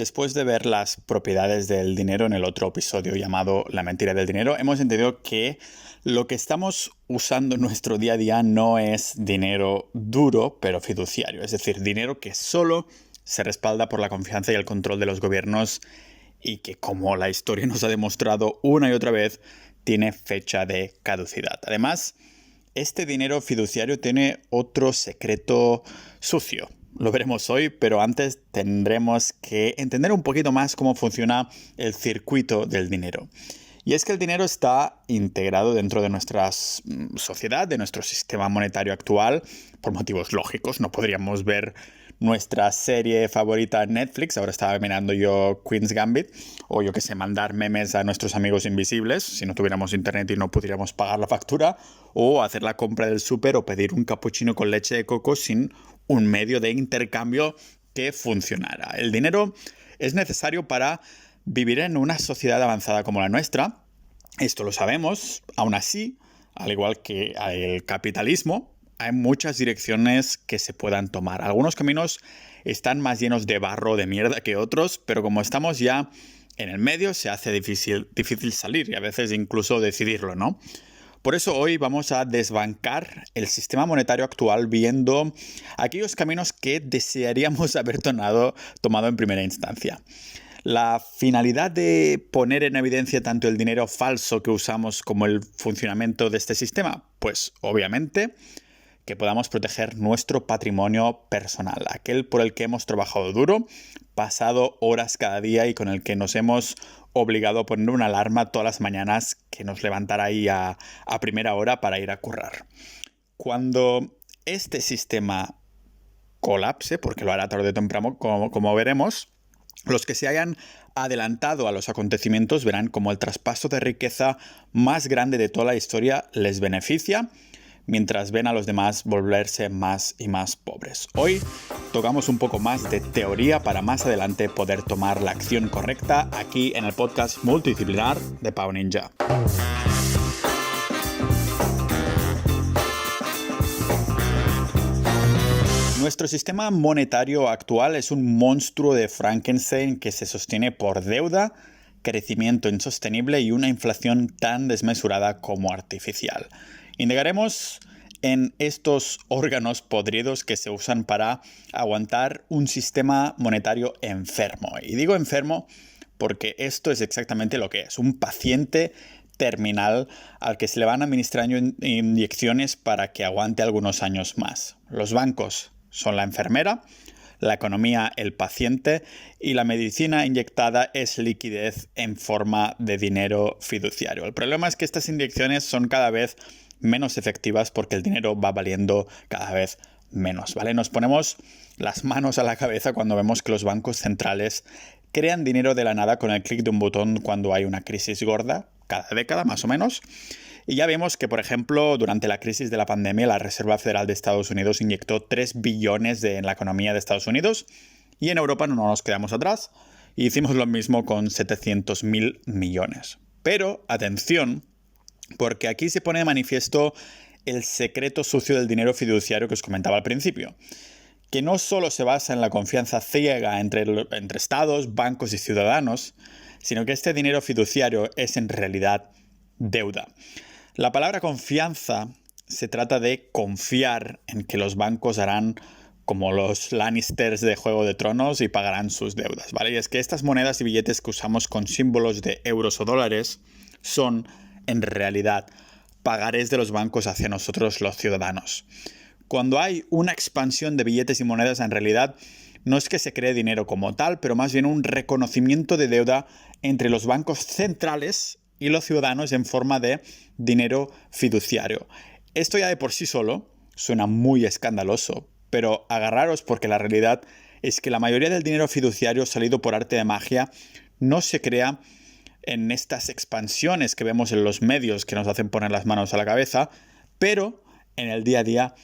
Después de ver las propiedades del dinero en el otro episodio llamado La mentira del dinero, hemos entendido que lo que estamos usando en nuestro día a día no es dinero duro, pero fiduciario. Es decir, dinero que solo se respalda por la confianza y el control de los gobiernos y que, como la historia nos ha demostrado una y otra vez, tiene fecha de caducidad. Además, este dinero fiduciario tiene otro secreto sucio. Lo veremos hoy, pero antes tendremos que entender un poquito más cómo funciona el circuito del dinero. Y es que el dinero está integrado dentro de nuestra sociedad, de nuestro sistema monetario actual, por motivos lógicos. No podríamos ver nuestra serie favorita en Netflix, ahora estaba mirando yo Queen's Gambit, o yo que sé, mandar memes a nuestros amigos invisibles, si no tuviéramos internet y no pudiéramos pagar la factura, o hacer la compra del súper o pedir un cappuccino con leche de coco sin un medio de intercambio que funcionara. El dinero es necesario para vivir en una sociedad avanzada como la nuestra. Esto lo sabemos. Aún así, al igual que el capitalismo, hay muchas direcciones que se puedan tomar. Algunos caminos están más llenos de barro, de mierda que otros, pero como estamos ya en el medio, se hace difícil salir y a veces incluso decidirlo, ¿no? Por eso hoy vamos a desbancar el sistema monetario actual viendo aquellos caminos que desearíamos haber tomado en primera instancia. La finalidad de poner en evidencia tanto el dinero falso que usamos como el funcionamiento de este sistema, pues obviamente que podamos proteger nuestro patrimonio personal, aquel por el que hemos trabajado duro, pasado horas cada día y con el que nos hemos obligado a poner una alarma todas las mañanas que nos levantara ahí a primera hora para ir a currar. Cuando este sistema colapse, porque lo hará tarde o temprano, como veremos, los que se hayan adelantado a los acontecimientos verán como el traspaso de riqueza más grande de toda la historia les beneficia, mientras ven a los demás volverse más y más pobres. Hoy tocamos un poco más de teoría para más adelante poder tomar la acción correcta aquí en el podcast multidisciplinar de Pau Ninja. Nuestro sistema monetario actual es un monstruo de Frankenstein que se sostiene por deuda, crecimiento insostenible y una inflación tan desmesurada como artificial. Indagaremos en estos órganos podridos que se usan para aguantar un sistema monetario enfermo. Y digo enfermo porque esto es exactamente lo que es, un paciente terminal al que se le van administrando inyecciones para que aguante algunos años más. Los bancos son la enfermera, la economía el paciente y la medicina inyectada es liquidez en forma de dinero fiduciario. El problema es que estas inyecciones son cada vez menos efectivas porque el dinero va valiendo cada vez menos, ¿vale? Nos ponemos las manos a la cabeza cuando vemos que los bancos centrales crean dinero de la nada con el clic de un botón cuando hay una crisis gorda, cada década más o menos. Y ya vemos que, por ejemplo, durante la crisis de la pandemia, la Reserva Federal de Estados Unidos inyectó 3 billones en la economía de Estados Unidos y en Europa no nos quedamos atrás y hicimos lo mismo con 700.000 millones. Pero, atención, porque aquí se pone de manifiesto el secreto sucio del dinero fiduciario que os comentaba al principio, que no solo se basa en la confianza ciega entre estados, bancos y ciudadanos, sino que este dinero fiduciario es en realidad deuda. La palabra confianza se trata de confiar en que los bancos harán como los Lannisters de Juego de Tronos y pagarán sus deudas, ¿vale? Y es que estas monedas y billetes que usamos con símbolos de euros o dólares son en realidad pagarés de los bancos hacia nosotros los ciudadanos. Cuando hay una expansión de billetes y monedas, en realidad no es que se cree dinero como tal, pero más bien un reconocimiento de deuda entre los bancos centrales y los ciudadanos en forma de dinero fiduciario. Esto ya de por sí solo suena muy escandaloso, pero agarraros porque la realidad es que la mayoría del dinero fiduciario salido por arte de magia no se crea en estas expansiones que vemos en los medios que nos hacen poner las manos a la cabeza, pero en el día a día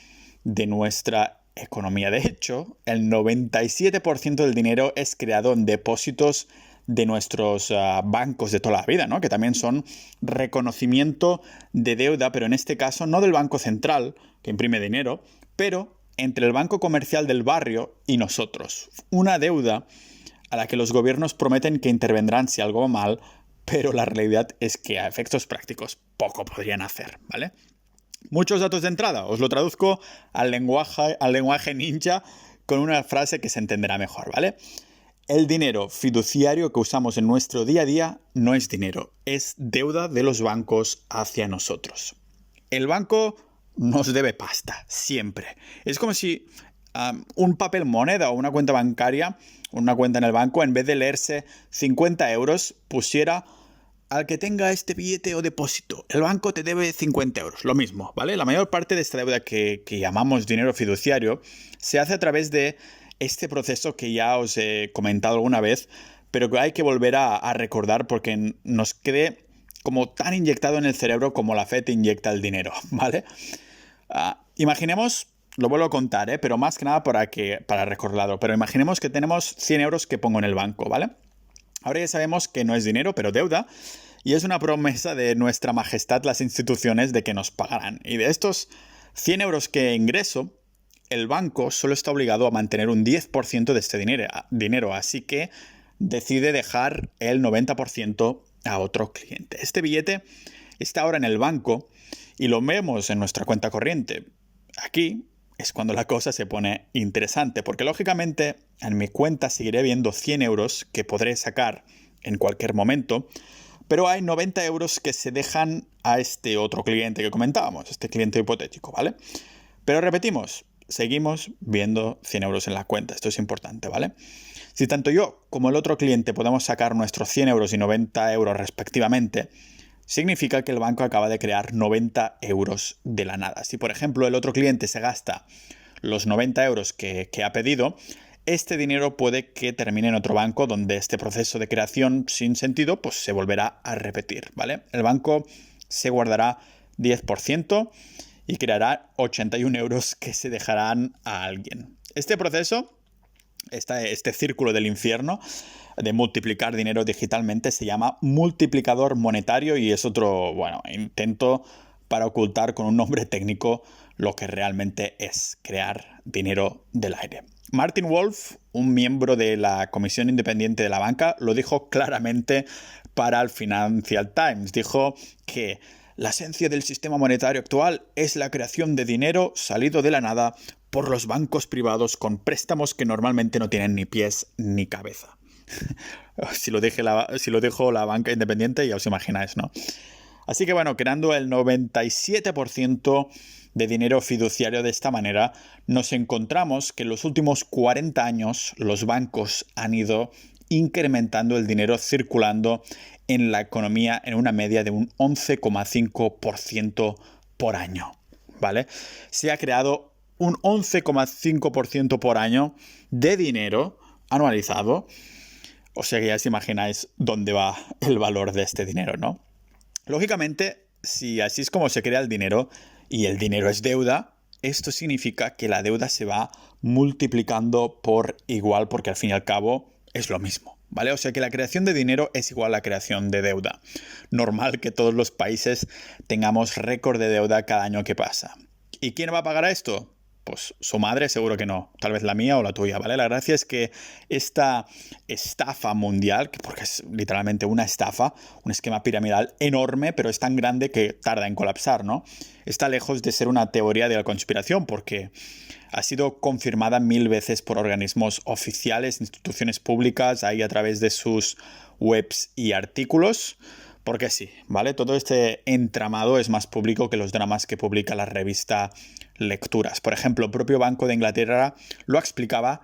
de nuestra economía. De hecho, el 97% del dinero es creado en depósitos de nuestros bancos de toda la vida, ¿no? Que también son reconocimiento de deuda, pero en este caso no del Banco Central, que imprime dinero, pero entre el banco comercial del barrio y nosotros. Una deuda a la que los gobiernos prometen que intervendrán si algo va mal, pero la realidad es que a efectos prácticos poco podrían hacer, ¿vale? Muchos datos de entrada, os lo traduzco al lenguaje ninja con una frase que se entenderá mejor, ¿vale? El dinero fiduciario que usamos en nuestro día a día no es dinero, es deuda de los bancos hacia nosotros. El banco nos debe pasta, siempre. Es como si un papel moneda o una cuenta bancaria, una cuenta en el banco, en vez de leerse 50 euros, pusiera al que tenga este billete o depósito. El banco te debe 50 euros, lo mismo, ¿vale? La mayor parte de esta deuda que llamamos dinero fiduciario se hace a través de este proceso que ya os he comentado alguna vez, pero que hay que volver a recordar porque nos quede como tan inyectado en el cerebro como la fe te inyecta el dinero, ¿vale? Imaginemos, lo vuelvo a contar, pero más que nada para recordarlo, pero imaginemos que tenemos 100 euros que pongo en el banco, ¿vale? Ahora ya sabemos que no es dinero, pero deuda, y es una promesa de nuestra majestad las instituciones de que nos pagarán. Y de estos 100 euros que ingreso, el banco solo está obligado a mantener un 10% de este dinero, así que decide dejar el 90% a otro cliente. Este billete está ahora en el banco y lo vemos en nuestra cuenta corriente. Aquí es cuando la cosa se pone interesante, porque lógicamente en mi cuenta seguiré viendo 100 euros que podré sacar en cualquier momento, pero hay 90 euros que se dejan a este otro cliente que comentábamos, este cliente hipotético, ¿vale? Pero repetimos, seguimos viendo 100 euros en la cuenta, esto es importante, ¿vale? Si tanto yo como el otro cliente podemos sacar nuestros 100 euros y 90 euros respectivamente, significa que el banco acaba de crear 90 euros de la nada. Si, por ejemplo, el otro cliente se gasta los 90 euros que ha pedido, este dinero puede que termine en otro banco donde este proceso de creación sin sentido pues, se volverá a repetir, ¿vale? El banco se guardará 10% y creará 81 euros que se dejarán a alguien. Este proceso, este círculo del infierno de multiplicar dinero digitalmente se llama multiplicador monetario y es otro, intento para ocultar con un nombre técnico lo que realmente es crear dinero del aire. Martin Wolf, un miembro de la Comisión Independiente de la Banca, lo dijo claramente para el Financial Times. Dijo que la esencia del sistema monetario actual es la creación de dinero salido de la nada por los bancos privados con préstamos que normalmente no tienen ni pies ni cabeza. Si lo dejo la banca independiente, ya os imagináis, ¿no? Así que creando el 97% de dinero fiduciario de esta manera, nos encontramos que en los últimos 40 años los bancos han ido incrementando el dinero circulando en la economía en una media de un 11,5% por año, ¿vale? Se ha creado un 11,5% por año de dinero anualizado. O sea que ya os imagináis dónde va el valor de este dinero, ¿no? Lógicamente, si así es como se crea el dinero y el dinero es deuda, esto significa que la deuda se va multiplicando por igual porque al fin y al cabo es lo mismo, ¿vale? O sea que la creación de dinero es igual a la creación de deuda. Normal que todos los países tengamos récord de deuda cada año que pasa. ¿Y quién va a pagar esto? Pues su madre seguro que no, tal vez la mía o la tuya, ¿vale? La gracia es que esta estafa mundial, porque es literalmente una estafa, un esquema piramidal enorme, pero es tan grande que tarda en colapsar, ¿no? Está lejos de ser una teoría de la conspiración porque ha sido confirmada 1000 veces por organismos oficiales, instituciones públicas, ahí a través de sus webs y artículos. Porque sí, ¿vale? Todo este entramado es más público que los dramas que publica la revista Lecturas. Por ejemplo, el propio Banco de Inglaterra lo explicaba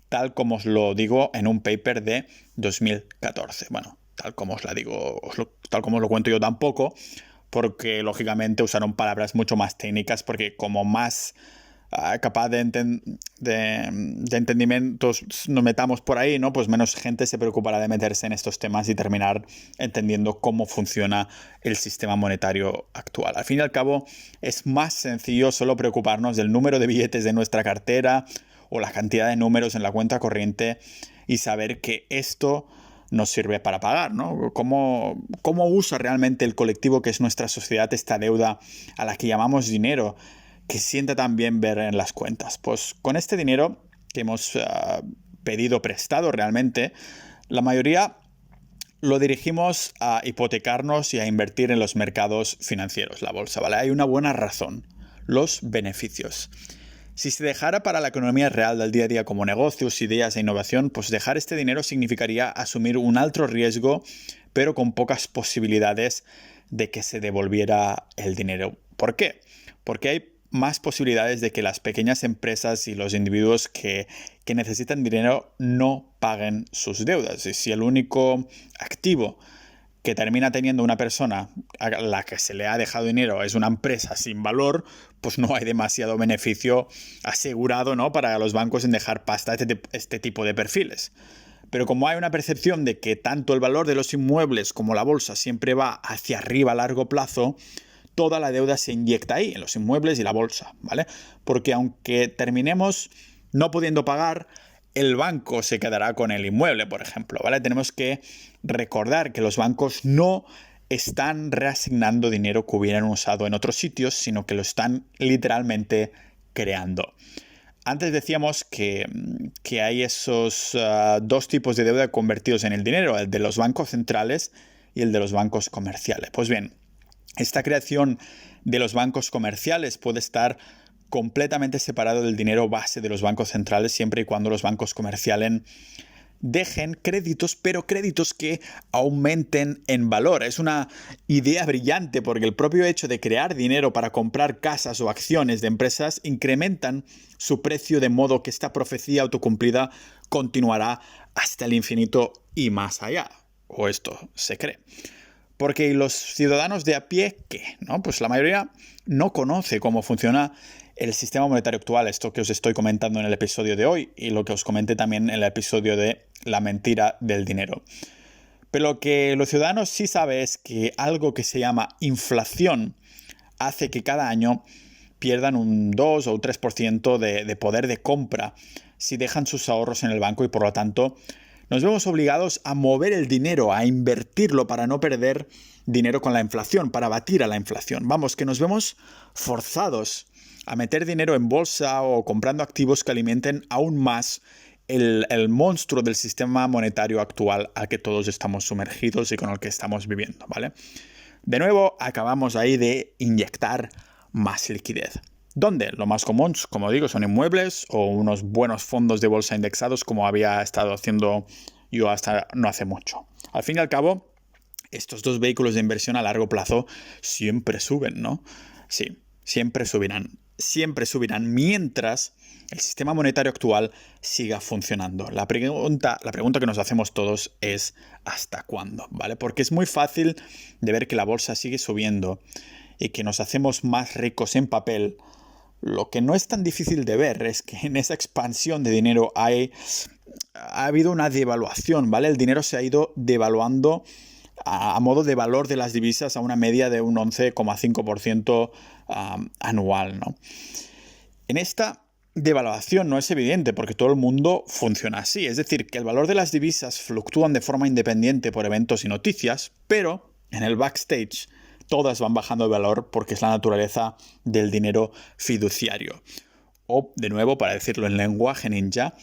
tal como os lo digo en un paper de 2014. Bueno, tal como os lo cuento yo tampoco, porque lógicamente usaron palabras mucho más técnicas, porque como más capaz de entendimientos nos metamos por ahí, ¿no? Pues menos gente se preocupará de meterse en estos temas y terminar entendiendo cómo funciona el sistema monetario actual. Al fin y al cabo, es más sencillo solo preocuparnos del número de billetes de nuestra cartera o la cantidad de números en la cuenta corriente y saber que esto nos sirve para pagar, ¿no? ¿Cómo usa realmente el colectivo que es nuestra sociedad esta deuda a la que llamamos dinero, que sienta tan bien ver en las cuentas? Pues con este dinero que hemos pedido prestado realmente, la mayoría lo dirigimos a hipotecarnos y a invertir en los mercados financieros, la bolsa, ¿vale? Hay una buena razón: los beneficios. Si se dejara para la economía real del día a día como negocios, ideas e innovación, pues dejar este dinero significaría asumir un alto riesgo, pero con pocas posibilidades de que se devolviera el dinero. ¿Por qué? Porque hay más posibilidades de que las pequeñas empresas y los individuos que necesitan dinero no paguen sus deudas. Y si el único activo que termina teniendo una persona a la que se le ha dejado dinero es una empresa sin valor, pues no hay demasiado beneficio asegurado, ¿no?, para los bancos en dejar pasta a este tipo de perfiles. Pero como hay una percepción de que tanto el valor de los inmuebles como la bolsa siempre va hacia arriba a largo plazo, toda la deuda se inyecta ahí, en los inmuebles y la bolsa, ¿vale? Porque aunque terminemos no pudiendo pagar, el banco se quedará con el inmueble, por ejemplo, ¿vale? Tenemos que recordar que los bancos no están reasignando dinero que hubieran usado en otros sitios, sino que lo están literalmente creando. Antes decíamos que hay esos dos tipos de deuda convertidos en el dinero, el de los bancos centrales y el de los bancos comerciales. Pues bien, esta creación de los bancos comerciales puede estar completamente separado del dinero base de los bancos centrales siempre y cuando los bancos comerciales dejen créditos, pero créditos que aumenten en valor. Es una idea brillante porque el propio hecho de crear dinero para comprar casas o acciones de empresas incrementan su precio, de modo que esta profecía autocumplida continuará hasta el infinito y más allá. O esto se cree. Porque los ciudadanos de a pie, ¿qué? ¿No? Pues la mayoría no conoce cómo funciona el sistema monetario actual, esto que os estoy comentando en el episodio de hoy y lo que os comenté también en el episodio de la mentira del dinero. Pero lo que los ciudadanos sí saben es que algo que se llama inflación hace que cada año pierdan un 2 o un 3% de poder de compra si dejan sus ahorros en el banco y por lo tanto nos vemos obligados a mover el dinero, a invertirlo para no perder dinero con la inflación, para batir a la inflación. Vamos, que nos vemos forzados a meter dinero en bolsa o comprando activos que alimenten aún más el monstruo del sistema monetario actual al que todos estamos sumergidos y con el que estamos viviendo, ¿vale? De nuevo, acabamos ahí de inyectar más liquidez. ¿Dónde? Lo más común, como digo, son inmuebles o unos buenos fondos de bolsa indexados como había estado haciendo yo hasta no hace mucho. Al fin y al cabo, estos dos vehículos de inversión a largo plazo siempre suben, ¿no? Sí, siempre subirán mientras el sistema monetario actual siga funcionando. La pregunta que nos hacemos todos es ¿hasta cuándo? ¿Vale? Porque es muy fácil de ver que la bolsa sigue subiendo y que nos hacemos más ricos en papel. Lo que no es tan difícil de ver es que en esa expansión de dinero ha habido una devaluación, ¿vale? El dinero se ha ido devaluando a modo de valor de las divisas a una media de un 11,5% anual, ¿no? En esta devaluación no es evidente porque todo el mundo funciona así. Es decir, que el valor de las divisas fluctúan de forma independiente por eventos y noticias, pero en el backstage todas van bajando de valor porque es la naturaleza del dinero fiduciario. O, de nuevo, para decirlo en lenguaje ninja,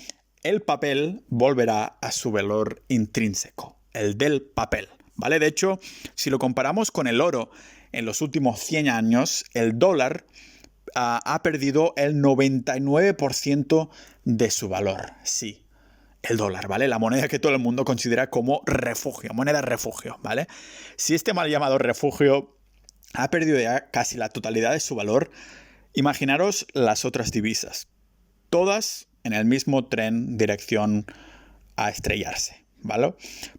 el papel volverá a su valor intrínseco, el del papel, ¿vale? De hecho, si lo comparamos con el oro en los últimos 100 años, el dólar ha perdido el 99% de su valor. Sí, el dólar, ¿vale? La moneda que todo el mundo considera como refugio, moneda refugio, ¿vale? Si este mal llamado refugio ha perdido ya casi la totalidad de su valor, imaginaros las otras divisas, todas en el mismo tren dirección a estrellarse, ¿vale?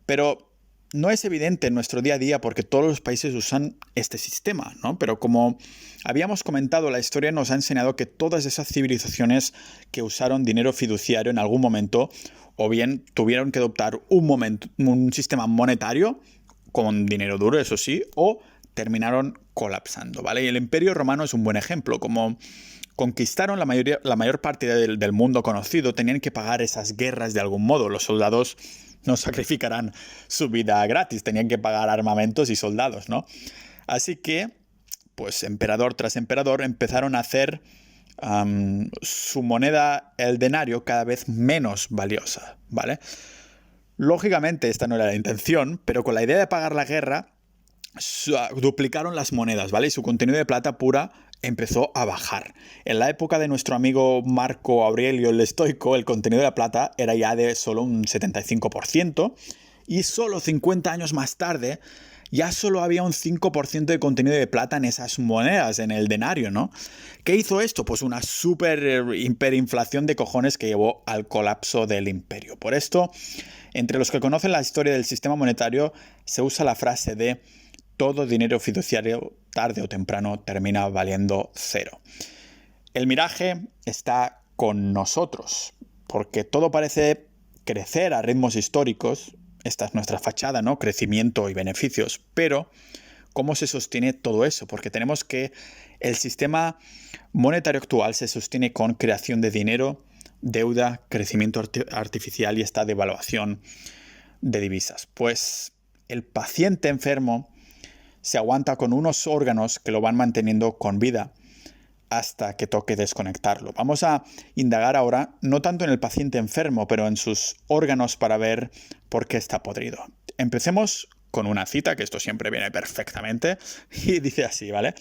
Pero no es evidente en nuestro día a día porque todos los países usan este sistema, ¿no? Pero como habíamos comentado, la historia nos ha enseñado que todas esas civilizaciones que usaron dinero fiduciario en algún momento o bien tuvieron que adoptar un sistema monetario con dinero duro, eso sí, o terminaron colapsando, ¿vale? Y el Imperio Romano es un buen ejemplo. Como conquistaron la mayor parte del mundo conocido, tenían que pagar esas guerras de algún modo. Los soldados no sacrificarán su vida gratis, tenían que pagar armamentos y soldados, ¿no? Así que, pues emperador tras emperador empezaron a hacer su moneda, el denario, cada vez menos valiosa, ¿vale? Lógicamente esta no era la intención, pero con la idea de pagar la guerra duplicaron las monedas, ¿vale? Y su contenido de plata pura empezó a bajar. En la época de nuestro amigo Marco Aurelio el Estoico, el contenido de la plata era ya de solo un 75%, y solo 50 años más tarde ya solo había un 5% de contenido de plata en esas monedas, en el denario, ¿no? ¿Qué hizo esto? Pues una hiperinflación de cojones que llevó al colapso del imperio. Por esto, entre los que conocen la historia del sistema monetario, se usa la frase de todo dinero fiduciario tarde o temprano termina valiendo cero. El miraje está con nosotros, porque todo parece crecer a ritmos históricos. Esta es nuestra fachada, ¿no? Crecimiento y beneficios. Pero, ¿cómo se sostiene todo eso? Porque tenemos que el sistema monetario actual se sostiene con creación de dinero, deuda, crecimiento artificial y esta devaluación de divisas. Pues el paciente enfermo se aguanta con unos órganos que lo van manteniendo con vida hasta que toque desconectarlo. Vamos a indagar ahora no tanto en el paciente enfermo, pero en sus órganos para ver por qué está podrido. Empecemos con una cita, que esto siempre viene perfectamente, y dice así, ¿vale?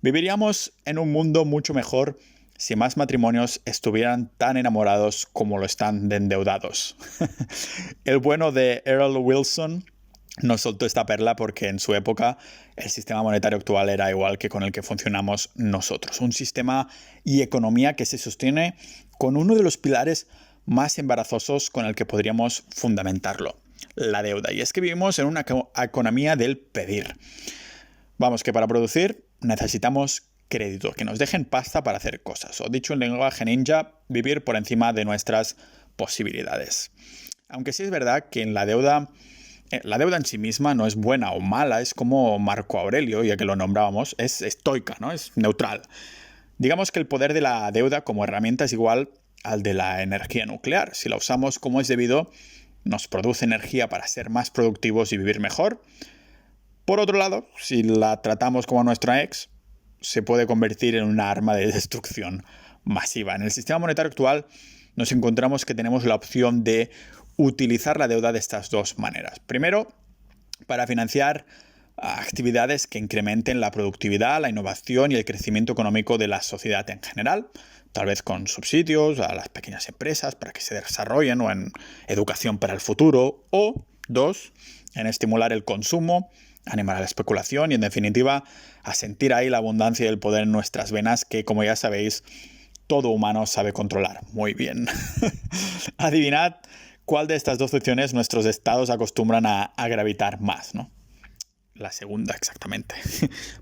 Viviríamos en un mundo mucho mejor si más matrimonios estuvieran tan enamorados como lo están de endeudados. El bueno de Earl Wilson nos soltó esta perla porque en su época el sistema monetario actual era igual que con el que funcionamos nosotros. Un sistema y economía que se sostiene con uno de los pilares más embarazosos con el que podríamos fundamentarlo, la deuda. Y es que vivimos en una economía del pedir. Vamos, que para producir necesitamos crédito, que nos dejen pasta para hacer cosas. O dicho en lenguaje ninja, vivir por encima de nuestras posibilidades. Aunque sí es verdad que en la deuda en sí misma no es buena o mala, es como Marco Aurelio, ya que lo nombrábamos, es estoica, ¿no? Es neutral. Digamos que el poder de la deuda como herramienta es igual al de la energía nuclear. Si la usamos como es debido, nos produce energía para ser más productivos y vivir mejor. Por otro lado, si la tratamos como a nuestra ex, se puede convertir en una arma de destrucción masiva. En el sistema monetario actual nos encontramos que tenemos la opción de utilizar la deuda de estas dos maneras. Primero, para financiar actividades que incrementen la productividad, la innovación y el crecimiento económico de la sociedad en general, tal vez con subsidios a las pequeñas empresas para que se desarrollen o en educación para el futuro. O, dos, en estimular el consumo, animar a la especulación y, en definitiva, a sentir ahí la abundancia y el poder en nuestras venas que, como ya sabéis, todo humano sabe controlar muy bien. Adivinad cuál de estas dos opciones nuestros estados acostumbran a gravitar más, ¿no? La segunda, exactamente.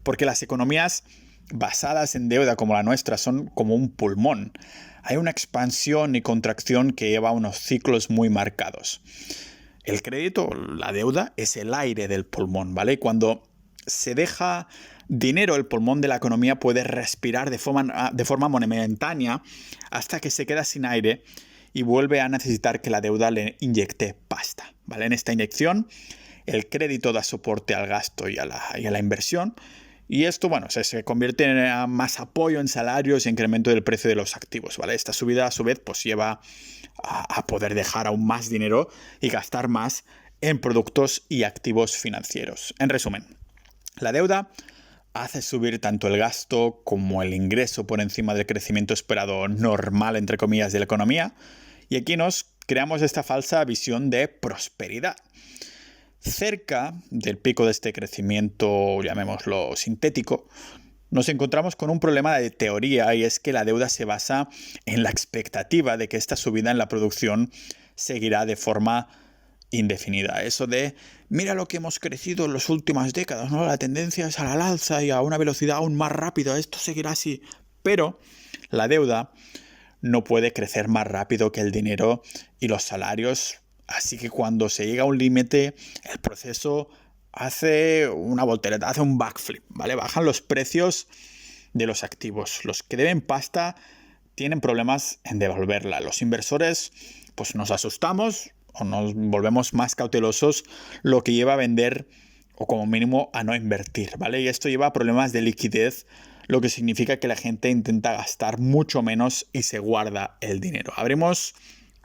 Porque las economías basadas en deuda como la nuestra son como un pulmón. Hay una expansión y contracción que lleva unos ciclos muy marcados. El crédito, la deuda, es el aire del pulmón, ¿vale? Y cuando se deja dinero, el pulmón de la economía puede respirar de forma momentánea hasta que se queda sin aire y vuelve a necesitar que la deuda le inyecte pasta, ¿vale? En esta inyección, el crédito da soporte al gasto y a la inversión, y esto, bueno, se convierte en más apoyo en salarios y incremento del precio de los activos, ¿vale? Esta subida, a su vez, pues lleva a poder dejar aún más dinero y gastar más en productos y activos financieros. En resumen, la deuda hace subir tanto el gasto como el ingreso por encima del crecimiento esperado normal, entre comillas, de la economía, y aquí nos creamos esta falsa visión de prosperidad. Cerca del pico de este crecimiento, llamémoslo sintético, nos encontramos con un problema de teoría, y es que la deuda se basa en la expectativa de que esta subida en la producción seguirá de forma indefinida. Eso de, mira lo que hemos crecido en las últimas décadas, ¿no? La tendencia es al alza y a una velocidad aún más rápida, esto seguirá así. Pero la deuda no puede crecer más rápido que el dinero y los salarios. Así que cuando se llega a un límite, el proceso hace una voltereta, hace un backflip, ¿vale? Bajan los precios de los activos. Los que deben pasta tienen problemas en devolverla. Los inversores, pues nos asustamos o nos volvemos más cautelosos, lo que lleva a vender o como mínimo a no invertir, ¿vale? Y esto lleva a problemas de liquidez, lo que significa que la gente intenta gastar mucho menos y se guarda el dinero. Abrimos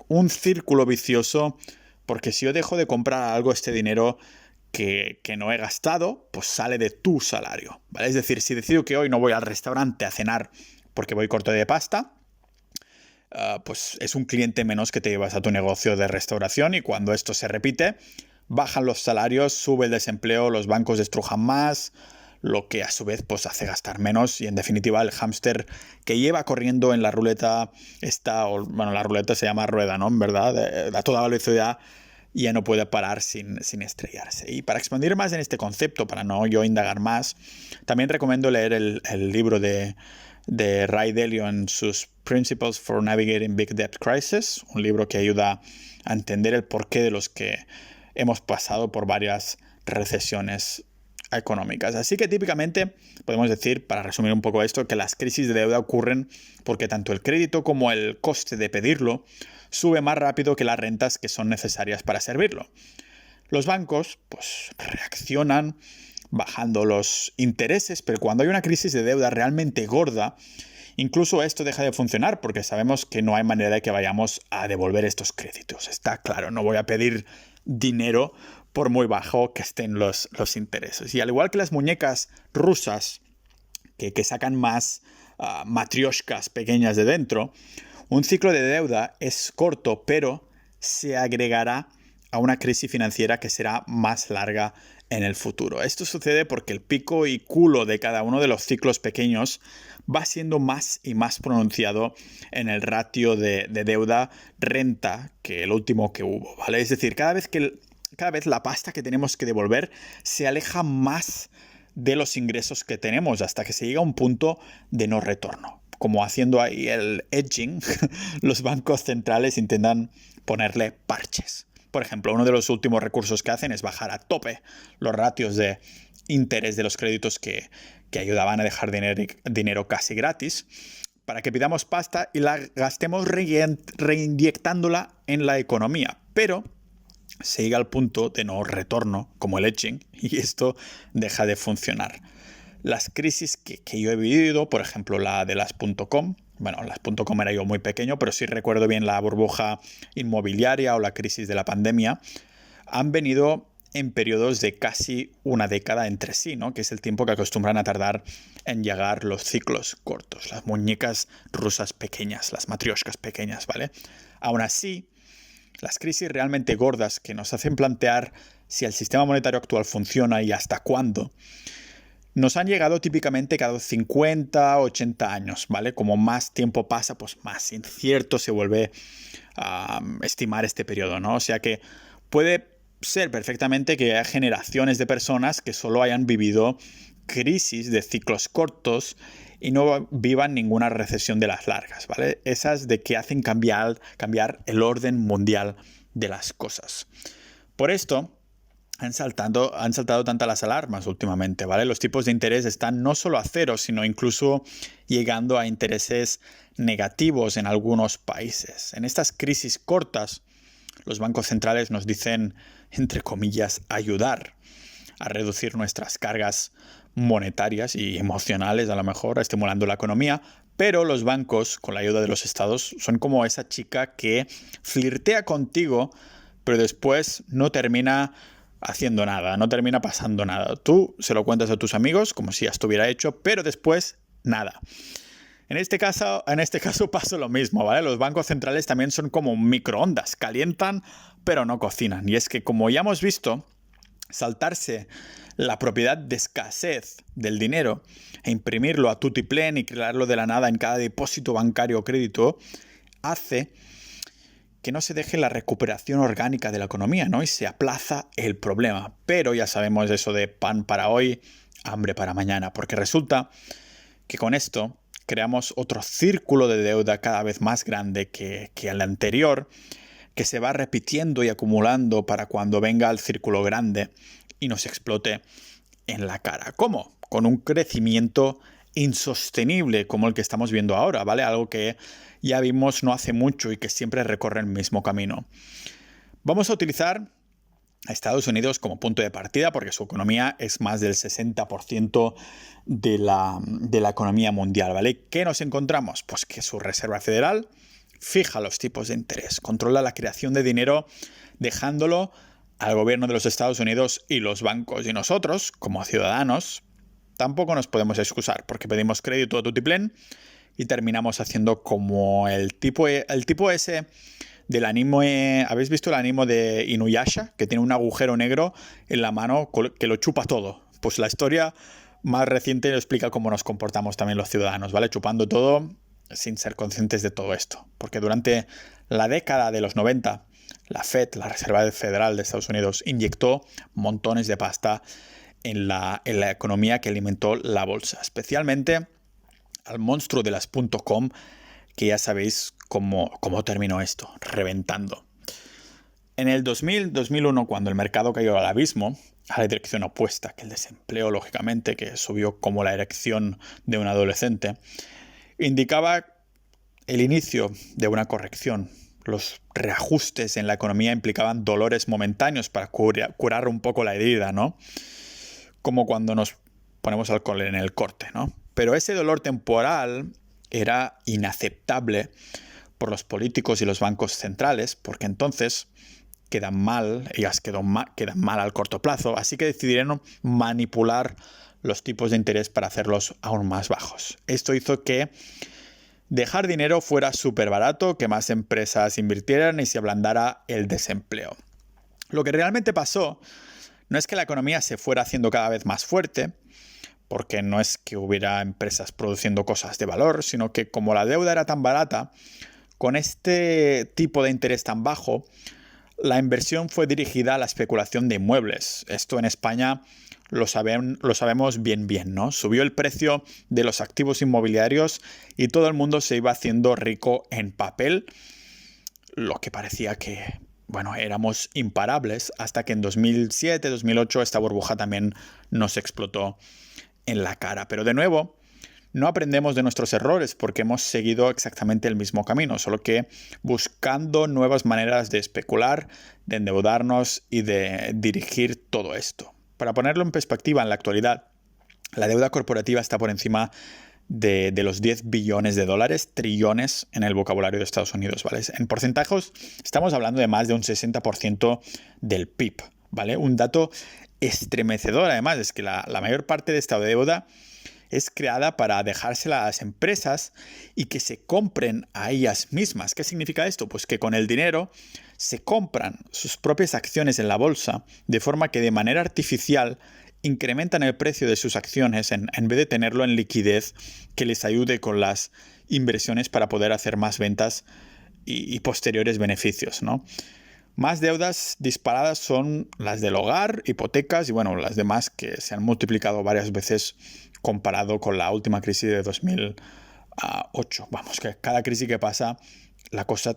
un círculo vicioso porque si yo dejo de comprar algo, este dinero que no he gastado, pues sale de tu salario, ¿vale? Es decir, si decido que hoy no voy al restaurante a cenar porque voy corto de pasta, pues es un cliente menos que te llevas a tu negocio de restauración y cuando esto se repite, bajan los salarios, sube el desempleo, los bancos estrujan más, lo que a su vez pues hace gastar menos y en definitiva el hámster que lleva corriendo en la ruleta la ruleta se llama rueda, ¿no? En verdad, a toda velocidad ya no puede parar sin estrellarse. Y para expandir más en este concepto, para no yo indagar más, también recomiendo leer el libro de Ray Dalio en sus Principles for Navigating Big Debt Crisis, un libro que ayuda a entender el porqué de los que hemos pasado por varias recesiones económicas. Así que típicamente podemos decir, para resumir un poco esto, que las crisis de deuda ocurren porque tanto el crédito como el coste de pedirlo sube más rápido que las rentas que son necesarias para servirlo. Los bancos pues reaccionan bajando los intereses, pero cuando hay una crisis de deuda realmente gorda, incluso esto deja de funcionar porque sabemos que no hay manera de que vayamos a devolver estos créditos. Está claro, no voy a pedir dinero por muy bajo que estén los intereses. Y al igual que las muñecas rusas que sacan más matrioshkas pequeñas de dentro, un ciclo de deuda es corto, pero se agregará a una crisis financiera que será más larga en el futuro. Esto sucede porque el pico y culo de cada uno de los ciclos pequeños va siendo más y más pronunciado en el ratio de deuda-renta que el último que hubo, ¿vale? Es decir, cada vez la pasta que tenemos que devolver se aleja más de los ingresos que tenemos hasta que se llega a un punto de no retorno. Como haciendo ahí el edging, los bancos centrales intentan ponerle parches. Por ejemplo, uno de los últimos recursos que hacen es bajar a tope los ratios de interés de los créditos que ayudaban a dejar dinero casi gratis para que pidamos pasta y la gastemos reinyectándola en la economía. Pero se llega al punto de no retorno, como el edging, y esto deja de funcionar. Las crisis que yo he vivido, por ejemplo la de las .com, bueno, las .com era yo muy pequeño, pero sí recuerdo bien la burbuja inmobiliaria o la crisis de la pandemia, han venido en periodos de casi una década entre sí, ¿no? Que es el tiempo que acostumbran a tardar en llegar los ciclos cortos, las muñecas rusas pequeñas, las matrioshkas pequeñas, ¿vale? Aún así, las crisis realmente gordas que nos hacen plantear si el sistema monetario actual funciona y hasta cuándo, nos han llegado típicamente cada 50, 80 años, ¿vale? Como más tiempo pasa, pues más incierto se vuelve a estimar este periodo, ¿no? O sea que puede ser perfectamente que haya generaciones de personas que solo hayan vivido crisis de ciclos cortos y no vivan ninguna recesión de las largas, ¿vale? Esas de que hacen cambiar el orden mundial de las cosas. Por esto han saltado tantas las alarmas últimamente, ¿vale? Los tipos de interés están no solo a cero, sino incluso llegando a intereses negativos en algunos países. En estas crisis cortas, los bancos centrales nos dicen, entre comillas, ayudar a reducir nuestras cargas monetarias y emocionales, a lo mejor, estimulando la economía, pero los bancos, con la ayuda de los estados, son como esa chica que flirtea contigo, pero después no termina haciendo nada, no termina pasando nada. Tú se lo cuentas a tus amigos como si ya estuviera hecho, pero después nada. En este caso pasa lo mismo, ¿vale? Los bancos centrales también son como microondas, calientan pero no cocinan. Y es que, como ya hemos visto, saltarse la propiedad de escasez del dinero e imprimirlo a tutiplén y crearlo de la nada en cada depósito bancario o crédito hace que no se deje la recuperación orgánica de la economía, ¿no? Y se aplaza el problema. Pero ya sabemos eso de pan para hoy, hambre para mañana, porque resulta que con esto creamos otro círculo de deuda cada vez más grande que el anterior, que se va repitiendo y acumulando para cuando venga el círculo grande y nos explote en la cara. ¿Cómo? Con un crecimiento insostenible como el que estamos viendo ahora, ¿vale? Algo que ya vimos no hace mucho y que siempre recorre el mismo camino. Vamos a utilizar a Estados Unidos como punto de partida porque su economía es más del 60% de la economía mundial, ¿vale? ¿Qué nos encontramos? Pues que su Reserva Federal fija los tipos de interés, controla la creación de dinero dejándolo al gobierno de los Estados Unidos y los bancos. Y nosotros, como ciudadanos, tampoco nos podemos excusar porque pedimos crédito a tutiplén y terminamos haciendo como el tipo ese del anime. ¿Habéis visto el anime de Inuyasha? Que tiene un agujero negro en la mano que lo chupa todo. Pues la historia más reciente lo explica cómo nos comportamos también los ciudadanos, ¿vale? Chupando todo sin ser conscientes de todo esto. Porque durante la década de los 90, la Fed, la Reserva Federal de Estados Unidos, inyectó montones de pasta en la economía que alimentó la bolsa, especialmente al monstruo de las .com, que ya sabéis cómo terminó esto, reventando. En el 2000-2001, cuando el mercado cayó al abismo, a la dirección opuesta que el desempleo, lógicamente, que subió como la erección de un adolescente, indicaba el inicio de una corrección. Los reajustes en la economía implicaban dolores momentáneos para curar un poco la herida, ¿no? Como cuando nos ponemos alcohol en el corte, ¿no? Pero ese dolor temporal era inaceptable por los políticos y los bancos centrales, porque entonces quedan mal al corto plazo, así que decidieron manipular los tipos de interés para hacerlos aún más bajos. Esto hizo que dejar dinero fuera súper barato, que más empresas invirtieran y se ablandara el desempleo. Lo que realmente pasó no es que la economía se fuera haciendo cada vez más fuerte, porque no es que hubiera empresas produciendo cosas de valor, sino que como la deuda era tan barata, con este tipo de interés tan bajo, la inversión fue dirigida a la especulación de inmuebles. Esto en España lo sabemos bien, ¿no? Subió el precio de los activos inmobiliarios y todo el mundo se iba haciendo rico en papel, lo que parecía que, bueno, éramos imparables, hasta que en 2007-2008 esta burbuja también nos explotó en la cara. Pero de nuevo, no aprendemos de nuestros errores porque hemos seguido exactamente el mismo camino, solo que buscando nuevas maneras de especular, de endeudarnos y de dirigir todo esto. Para ponerlo en perspectiva, en la actualidad, la deuda corporativa está por encima de los 10 billones de dólares, trillones en el vocabulario de Estados Unidos, ¿vale? En porcentajes estamos hablando de más de un 60% del PIB, ¿vale? Un dato estremecedor, además, es que la mayor parte de esta deuda es creada para dejársela a las empresas y que se compren a ellas mismas. ¿Qué significa esto? Pues que con el dinero se compran sus propias acciones en la bolsa, de forma que de manera artificial incrementan el precio de sus acciones en vez de tenerlo en liquidez que les ayude con las inversiones para poder hacer más ventas y posteriores beneficios, ¿no? Más deudas disparadas son las del hogar, hipotecas y bueno, las demás que se han multiplicado varias veces comparado con la última crisis de 2008. Vamos, que cada crisis que pasa la cosa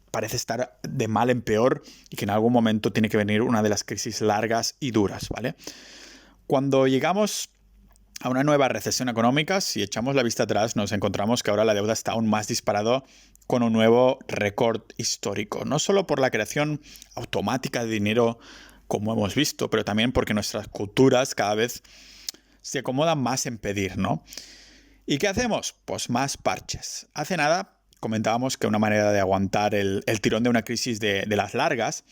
parece estar de mal en peor y que en algún momento tiene que venir una de las crisis largas y duras, ¿vale? Cuando llegamos a una nueva recesión económica, si echamos la vista atrás, nos encontramos que ahora la deuda está aún más disparado con un nuevo récord histórico. No solo por la creación automática de dinero, como hemos visto, pero también porque nuestras culturas cada vez se acomodan más en pedir, ¿no? ¿Y qué hacemos? Pues más parches. Hace nada comentábamos que una manera de aguantar el tirón de una crisis de las largas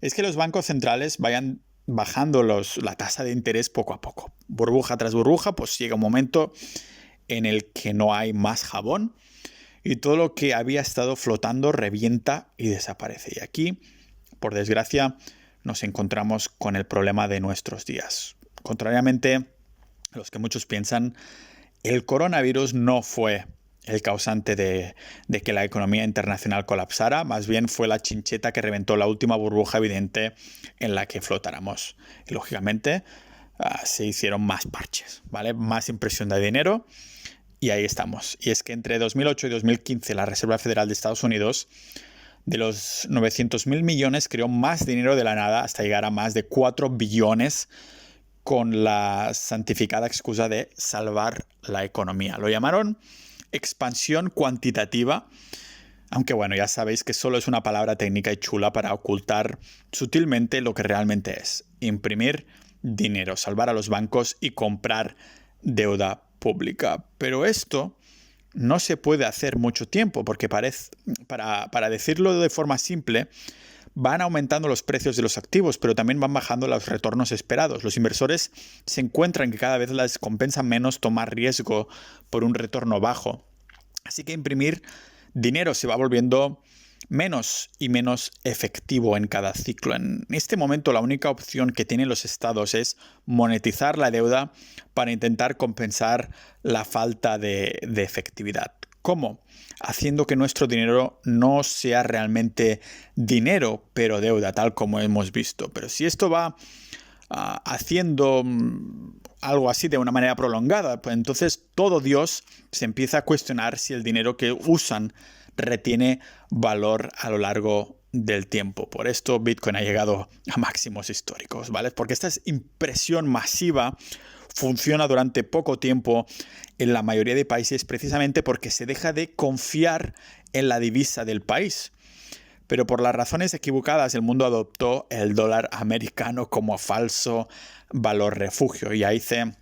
es que los bancos centrales vayan bajando la tasa de interés poco a poco. Burbuja tras burbuja, pues llega un momento en el que no hay más jabón y todo lo que había estado flotando revienta y desaparece. Y aquí, por desgracia, nos encontramos con el problema de nuestros días. Contrariamente a los que muchos piensan, el coronavirus no fue el causante de que la economía internacional colapsara, más bien fue la chincheta que reventó la última burbuja evidente en la que flotáramos. Y lógicamente se hicieron más parches, ¿vale? Más impresión de dinero y ahí estamos. Y es que entre 2008 y 2015 la Reserva Federal de Estados Unidos de los 900.000 millones creó más dinero de la nada hasta llegar a más de 4 billones con la santificada excusa de salvar la economía. Lo llamaron expansión cuantitativa, Aunque bueno, ya sabéis que solo es una palabra técnica y chula para ocultar sutilmente lo que realmente es: imprimir dinero, salvar a los bancos y comprar deuda pública. Pero esto no se puede hacer mucho tiempo porque para decirlo de forma simple, van aumentando los precios de los activos, pero también van bajando los retornos esperados. Los inversores se encuentran que cada vez les compensa menos tomar riesgo por un retorno bajo. Así que imprimir dinero se va volviendo menos y menos efectivo en cada ciclo. En este momento, la única opción que tienen los estados es monetizar la deuda para intentar compensar la falta de efectividad. ¿Cómo? Haciendo que nuestro dinero no sea realmente dinero, pero deuda, tal como hemos visto. Pero si esto va haciendo algo así de una manera prolongada, pues entonces todo Dios se empieza a cuestionar si el dinero que usan retiene valor a lo largo del tiempo. Por esto Bitcoin ha llegado a máximos históricos, ¿vale? Porque esta impresión masiva funciona durante poco tiempo en la mayoría de países precisamente porque se deja de confiar en la divisa del país. Pero por las razones equivocadas, el mundo adoptó el dólar americano como falso valor refugio. Ya hice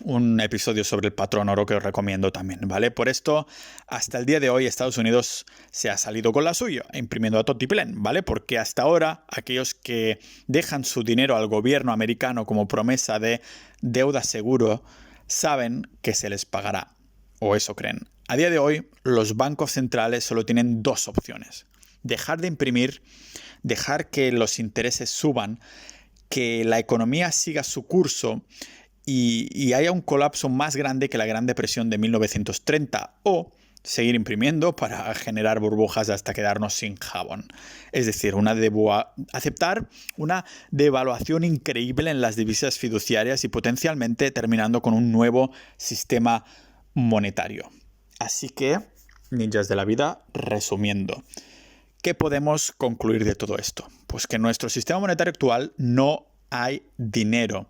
un episodio sobre el patrón oro que os recomiendo también, ¿vale? Por esto, hasta el día de hoy, Estados Unidos se ha salido con la suya, imprimiendo a totiplén, ¿vale? Porque hasta ahora, aquellos que dejan su dinero al gobierno americano como promesa de deuda seguro, saben que se les pagará, o eso creen. A día de hoy, los bancos centrales solo tienen dos opciones: dejar de imprimir, dejar que los intereses suban, que la economía siga su curso y haya un colapso más grande que la Gran Depresión de 1930, o seguir imprimiendo para generar burbujas hasta quedarnos sin jabón. Es decir, aceptar una devaluación increíble en las divisas fiduciarias y potencialmente terminando con un nuevo sistema monetario. Así que, ninjas de la vida, resumiendo, ¿qué podemos concluir de todo esto? Pues que en nuestro sistema monetario actual no hay dinero.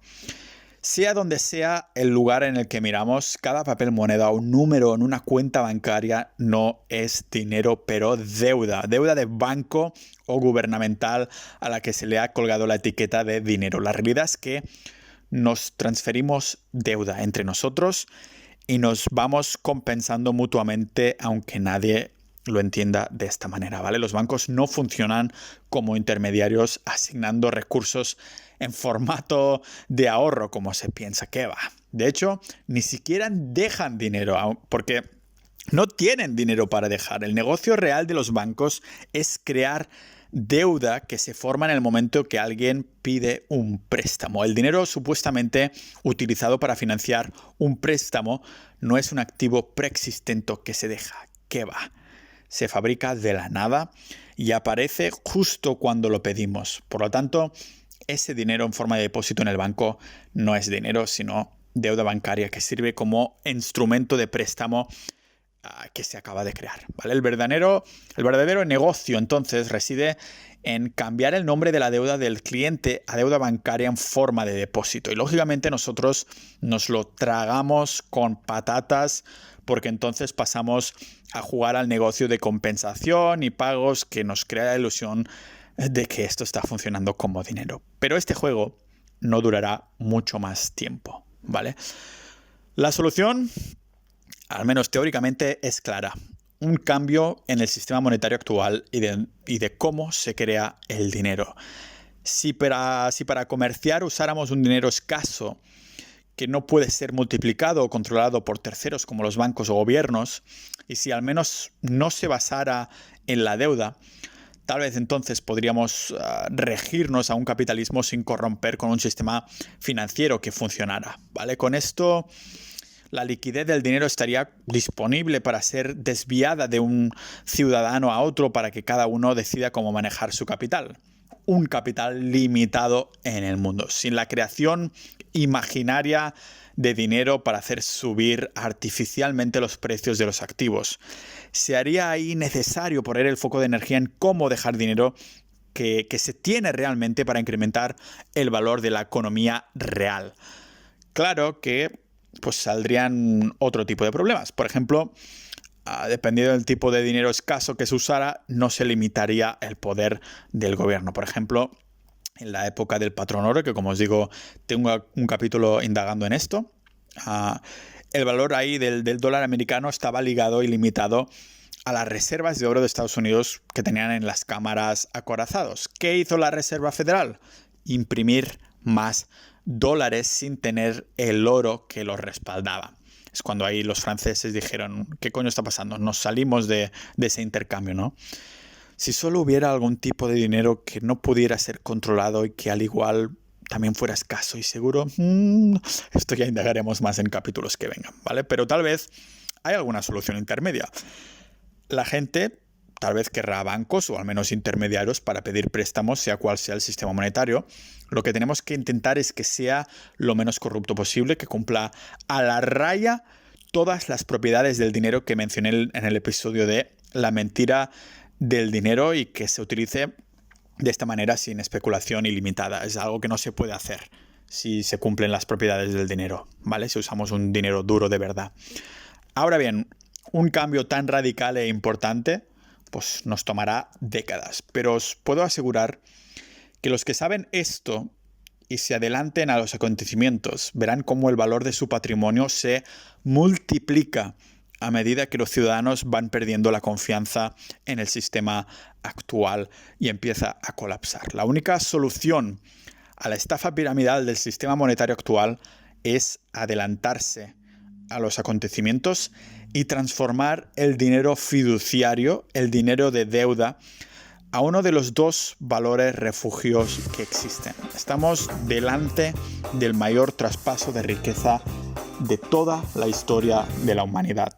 Sea donde sea el lugar en el que miramos, cada papel moneda o número en una cuenta bancaria no es dinero, pero deuda. Deuda de banco o gubernamental a la que se le ha colgado la etiqueta de dinero. La realidad es que nos transferimos deuda entre nosotros y nos vamos compensando mutuamente, aunque nadie lo entienda de esta manera, ¿vale? Los bancos no funcionan como intermediarios asignando recursos en formato de ahorro como se piensa que va. De hecho, ni siquiera dejan dinero porque no tienen dinero para dejar. El negocio real de los bancos es crear deuda que se forma en el momento que alguien pide un préstamo. El dinero supuestamente utilizado para financiar un préstamo no es un activo preexistente que se deja. ¿Qué va? Se fabrica de la nada y aparece justo cuando lo pedimos. Por lo tanto, ese dinero en forma de depósito en el banco no es dinero, sino deuda bancaria que sirve como instrumento de préstamo que se acaba de crear, ¿vale? El verdadero negocio entonces reside en cambiar el nombre de la deuda del cliente a deuda bancaria en forma de depósito. Y lógicamente nosotros nos lo tragamos con patatas porque entonces pasamos a jugar al negocio de compensación y pagos que nos crea la ilusión de que esto está funcionando como dinero. Pero este juego no durará mucho más tiempo, ¿vale? La solución, al menos teóricamente, es clara: un cambio en el sistema monetario actual y de cómo se crea el dinero. Si para comerciar usáramos un dinero escaso que no puede ser multiplicado o controlado por terceros como los bancos o gobiernos, y si al menos no se basara en la deuda, tal vez entonces podríamos regirnos a un capitalismo sin corromper con un sistema financiero que funcionara, ¿vale? Con esto, la liquidez del dinero estaría disponible para ser desviada de un ciudadano a otro para que cada uno decida cómo manejar su capital. Un capital limitado en el mundo, sin la creación imaginaria de dinero para hacer subir artificialmente los precios de los activos. Se haría ahí necesario poner el foco de energía en cómo dejar dinero que se tiene realmente para incrementar el valor de la economía real. Claro que pues saldrían otro tipo de problemas. Por ejemplo, dependiendo del tipo de dinero escaso que se usara, no se limitaría el poder del gobierno. Por ejemplo, en la época del patrón oro, que como os digo, tengo un capítulo indagando en esto, el valor ahí del dólar americano estaba ligado y limitado a las reservas de oro de Estados Unidos que tenían en las cámaras acorazados. ¿Qué hizo la Reserva Federal? Imprimir más dólares sin tener el oro que los respaldaba. Es cuando ahí los franceses dijeron, ¿qué coño está pasando? Nos salimos de ese intercambio, ¿no? Si solo hubiera algún tipo de dinero que no pudiera ser controlado y que al igual también fuera escaso y seguro, esto ya indagaremos más en capítulos que vengan, ¿vale? Pero tal vez hay alguna solución intermedia. La gente tal vez querrá bancos o al menos intermediarios para pedir préstamos, sea cual sea el sistema monetario. Lo que tenemos que intentar es que sea lo menos corrupto posible, que cumpla a la raya todas las propiedades del dinero que mencioné en el episodio de la mentira del dinero y que se utilice de esta manera sin especulación ilimitada. Es algo que no se puede hacer si se cumplen las propiedades del dinero, ¿vale? Si usamos un dinero duro de verdad. Ahora bien, un cambio tan radical e importante pues nos tomará décadas, pero os puedo asegurar que los que saben esto y se adelanten a los acontecimientos verán cómo el valor de su patrimonio se multiplica a medida que los ciudadanos van perdiendo la confianza en el sistema actual y empieza a colapsar. La única solución a la estafa piramidal del sistema monetario actual es adelantarse a los acontecimientos y transformar el dinero fiduciario, el dinero de deuda, a uno de los dos valores refugios que existen. Estamos delante del mayor traspaso de riqueza de toda la historia de la humanidad.